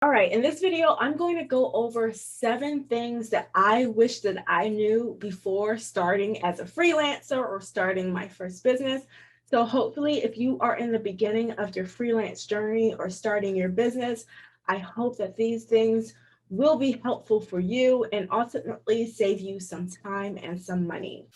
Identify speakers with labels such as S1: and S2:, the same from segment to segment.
S1: All right, in this video, I'm going to go over 7 things that I wish that I knew before starting as a freelancer or starting my first business. So hopefully, if you are in the beginning of your freelance journey or starting your business, I hope that these things will be helpful for you and ultimately save you some time and some money.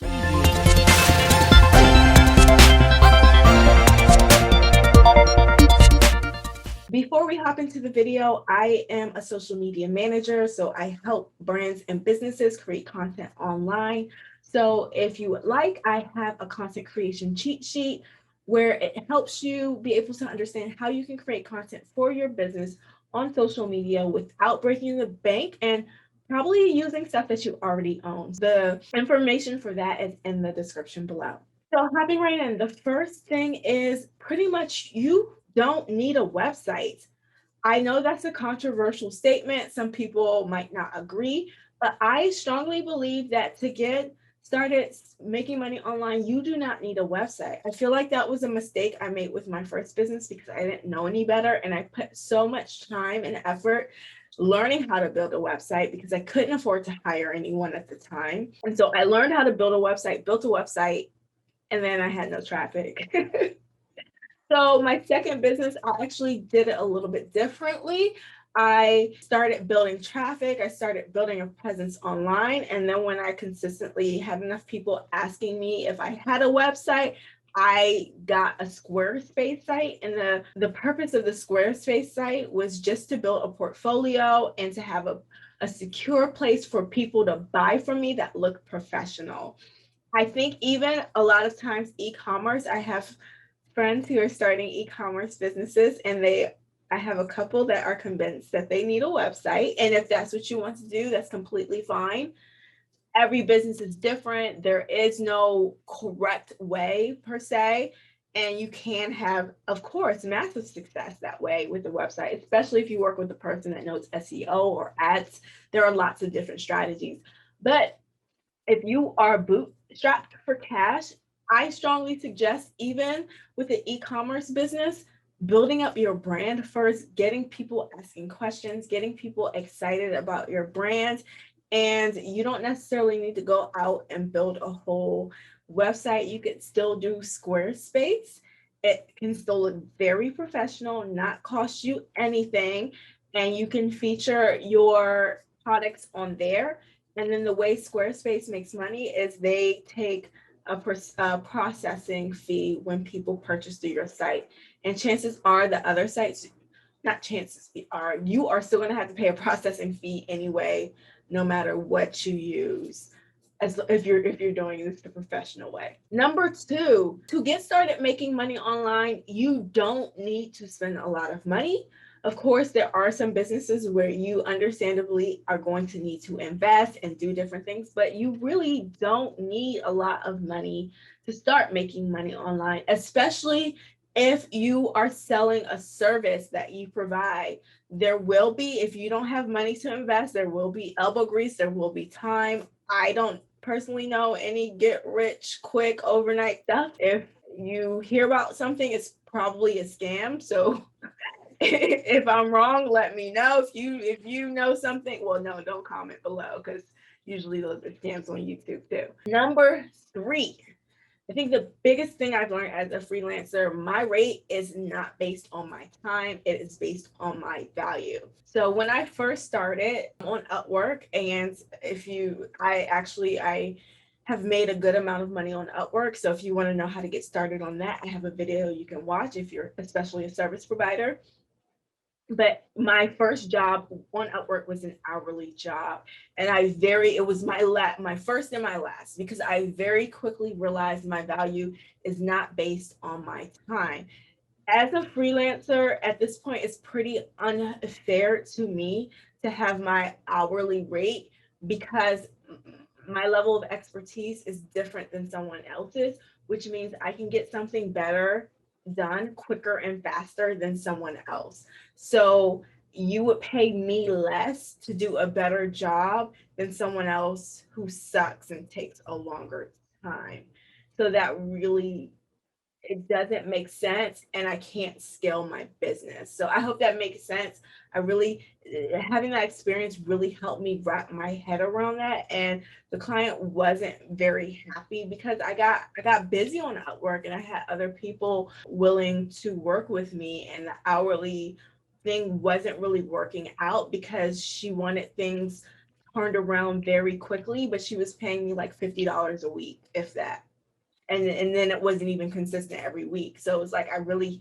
S1: Before we hop into the video, I am a social media manager, so I help brands and businesses create content online. So if you would like, I have a content creation cheat sheet where it helps you be able to understand how you can create content for your business on social media without breaking the bank and probably using stuff that you already own. The information for that is in the description below. So hopping right in, the first thing is pretty much you don't need a website. I know that's a controversial statement. Some people might not agree, but I strongly believe that to get started making money online, you do not need a website. I feel like that was a mistake I made with my first business because I didn't know any better. And I put so much time and effort learning how to build a website because I couldn't afford to hire anyone at the time. And so I learned how to build a website, built a website, and then I had no traffic. So my second business, I actually did it a little bit differently. I started building traffic. I started building a presence online. And then when I consistently had enough people asking me if I had a website, I got a Squarespace site. And the purpose of the Squarespace site was just to build a portfolio and to have a secure place for people to buy from me that looked professional. I think even a lot of times e-commerce, I have friends who are starting e-commerce businesses and I have a couple that are convinced that they need a website. And if that's what you want to do, that's completely fine. Every business is different. There is no correct way per se. And you can have, of course, massive success that way with the website, especially if you work with a person that knows SEO or ads. There are lots of different strategies. But if you are bootstrapped for cash, I strongly suggest, even with the e-commerce business, building up your brand first, getting people asking questions, getting people excited about your brand. And you don't necessarily need to go out and build a whole website. You could still do Squarespace. It can still look very professional, not cost you anything, and you can feature your products on there. And then the way Squarespace makes money is they take a processing fee when people purchase through your site. And chances are the other sites, not chances are, you are still going to have to pay a processing fee anyway, no matter what you use. As if you're doing this the professional way. Number 2, to get started making money online, you don't need to spend a lot of money. Of course, there are some businesses where you understandably are going to need to invest and do different things, but you really don't need a lot of money to start making money online, especially if you are selling a service that you provide. There will be, if you don't have money to invest, there will be elbow grease, there will be time. I don't personally know any get rich quick overnight stuff. If you hear about something, it's probably a scam. So if I'm wrong, let me know. If you know something, well, no, don't comment below because usually those are scams on YouTube too. Number 3, I think the biggest thing I've learned as a freelancer, my rate is not based on my time, it is based on my value. So when I first started on Upwork, and I have made a good amount of money on Upwork. So if you want to know how to get started on that, I have a video you can watch if you're especially a service provider. But my first job on Upwork was an hourly job, and it was my first and my last, because I very quickly realized my value is not based on my time. As a freelancer at this point, it's pretty unfair to me to have my hourly rate because my level of expertise is different than someone else's, which means I can get something better done quicker and faster than someone else. So you would pay me less to do a better job than someone else who sucks and takes a longer time. So that really it doesn't make sense and I can't scale my business. So I hope that makes sense. I really, having that experience really helped me wrap my head around that. And the client wasn't very happy because I got busy on Upwork and I had other people willing to work with me, and the hourly thing wasn't really working out because she wanted things turned around very quickly, but she was paying me like $50 a week, if that. And then it wasn't even consistent every week. So it was like I really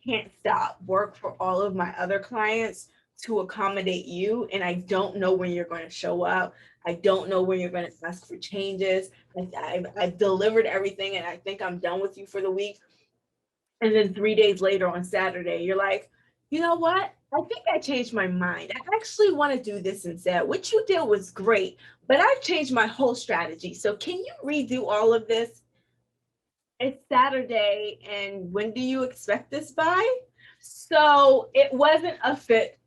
S1: can't stop work for all of my other clients to accommodate you, and I don't know when you're going to show up. I don't know when you're going to ask for changes. I've delivered everything and I think I'm done with you for the week, and then 3 days later on Saturday you're like, you know what, I think I changed my mind. I actually want to do this instead. What you did was great, but I've changed my whole strategy, so can you redo all of this? It's Saturday, and when do you expect this by? So it wasn't a fit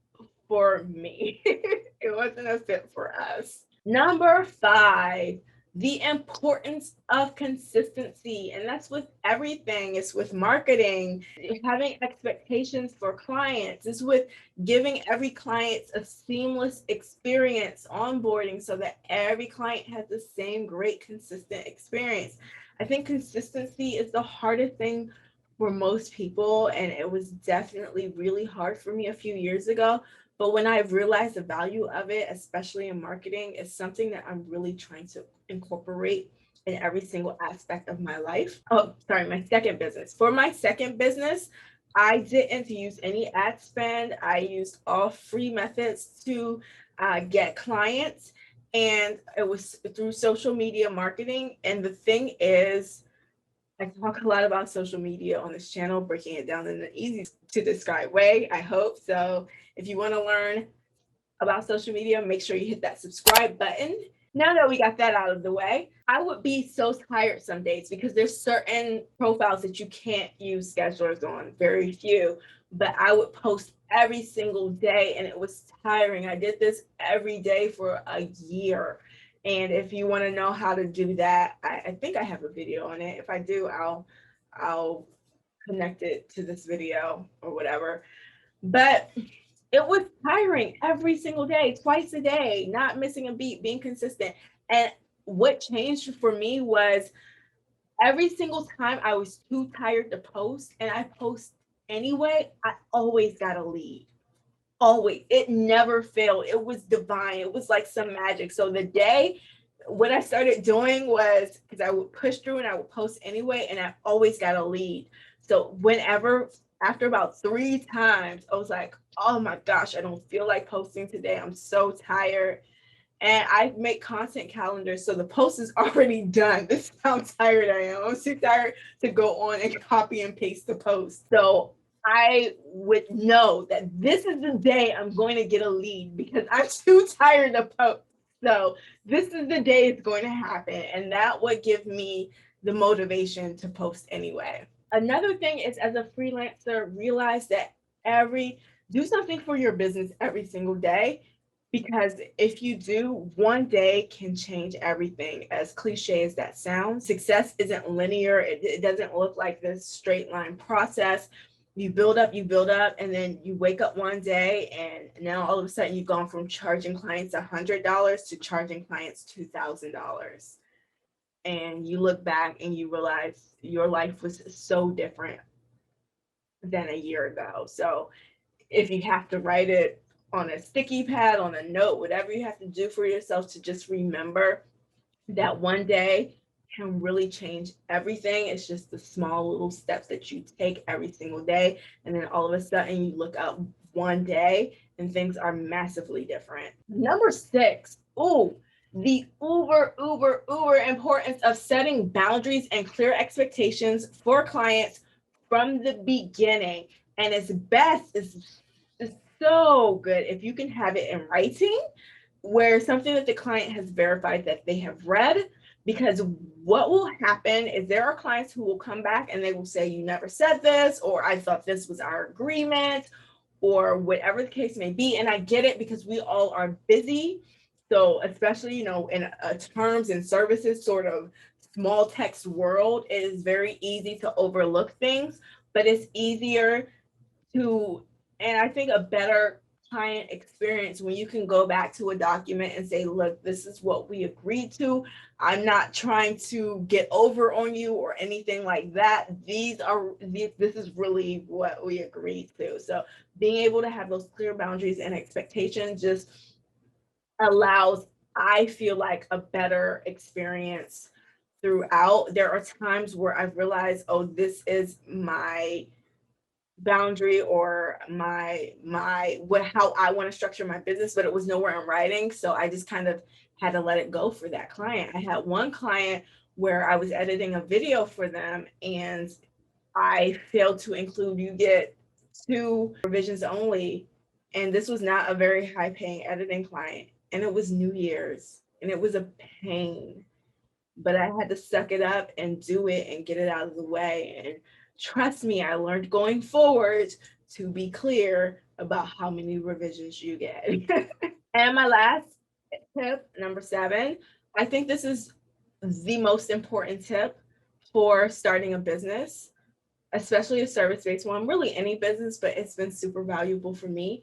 S1: for me. It wasn't a fit for us. Number 5, the importance of consistency. And that's with everything. It's with marketing, having expectations for clients. It's with giving every client a seamless experience onboarding so that every client has the same great, consistent experience. I think consistency is the hardest thing for most people, and it was definitely really hard for me a few years ago. But when I realized the value of it, especially in marketing, it's something that I'm really trying to incorporate in every single aspect of my life. Oh, sorry, my second business. For my second business, I didn't use any ad spend. I used all free methods to get clients, and it was through social media marketing. And the thing is, I talk a lot about social media on this channel, breaking it down in an easy to describe way, I hope. So if you want to learn about social media, make sure you hit that subscribe button. Now that we got that out of the way, I would be so tired some days because there's certain profiles that you can't use schedulers on, very few, but I would post every single day and it was tiring. I did this every day for a year. And if you want to know how to do that, I think I have a video on it. If I do, I'll connect it to this video or whatever. But it was tiring every single day, twice a day, not missing a beat, being consistent. And what changed for me was every single time I was too tired to post and I post anyway, I always got a lead. Always. It never failed. It was divine. It was like some magic. So the day what I started doing was, because I would push through and I would post anyway, and I always got a lead. So whenever, after about 3 times, I was like, oh my gosh, I don't feel like posting today. I'm so tired. And I make content calendars, so the post is already done. This is how tired I am. I'm too tired to go on and copy and paste the post. So I would know that this is the day I'm going to get a lead because I'm too tired to post. So this is the day it's going to happen. And that would give me the motivation to post anyway. Another thing is, as a freelancer, realize that do something for your business every single day, because if you do, one day can change everything. As cliche as that sounds, success isn't linear. It doesn't look like this straight line process. You build up, and then you wake up one day and now all of a sudden you've gone from charging clients $100 to charging clients $2,000. And you look back and you realize your life was so different than a year ago. So if you have to write it on a sticky pad, on a note, whatever you have to do for yourself to just remember that one day can really change everything. It's just the small little steps that you take every single day. And then all of a sudden you look up one day and things are massively different. Number 6, the uber importance of setting boundaries and clear expectations for clients from the beginning. And it's so good if you can have it in writing, where something that the client has verified that they have read. Because what will happen is there are clients who will come back and they will say, you never said this, or I thought this was our agreement, or whatever the case may be. And I get it because we all are busy. So especially, in terms and services sort of small text world, it is very easy to overlook things, but it's easier to, and I think a better client experience when you can go back to a document and say, look, this is what we agreed to. I'm not trying to get over on you or anything like that. This is really what we agreed to. So being able to have those clear boundaries and expectations just allows, I feel like, a better experience throughout. There are times where I've realized, oh, this is my boundary or my what how I want to structure my business, but it was nowhere in writing. So I just kind of had to let it go for that client. I had one client where I was editing a video for them and I failed to include, you get 2 revisions only. And this was not a very high paying editing client. And it was New Year's and it was a pain, but I had to suck it up and do it and get it out of the way. And trust me, I learned going forward to be clear about how many revisions you get. And my last tip, number 7, I think this is the most important tip for starting a business, especially a service-based one, really any business, but it's been super valuable for me.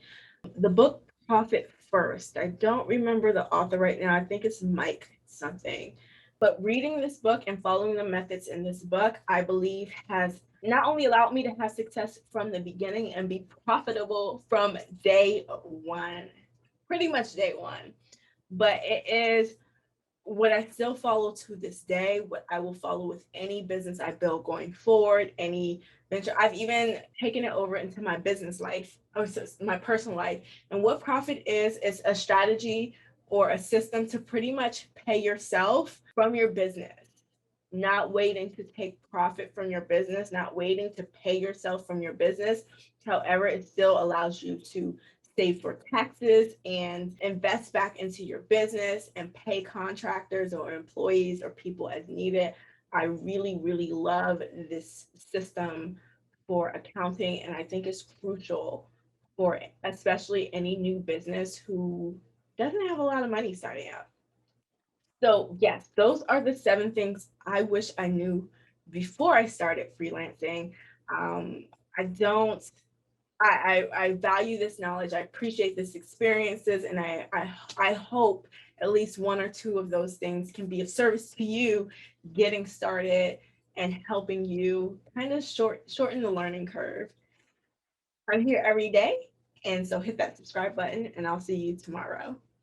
S1: The book Profit First. I don't remember the author right now. I think it's Mike something. But reading this book and following the methods in this book, I believe has not only allowed me to have success from the beginning and be profitable from day one, pretty much day one, but it is what I still follow to this day, what I will follow with any business I build going forward, any venture. I've even taken it over into my business life or my personal life. And what Profit is a strategy or a system to pretty much pay yourself from your business, not waiting to take profit from your business, not waiting to pay yourself from your business. However, it still allows you to save for taxes and invest back into your business and pay contractors or employees or people as needed. I really, really love this system for accounting, and I think it's crucial for especially any new business who doesn't have a lot of money starting out. So yes, those are the 7 things I wish I knew before I started freelancing. I don't, I value this knowledge. I appreciate this experiences, and I hope at least 1 or 2 of those things can be of service to you getting started and helping you kind of shorten the learning curve. I'm here every day, and so hit that subscribe button, and I'll see you tomorrow.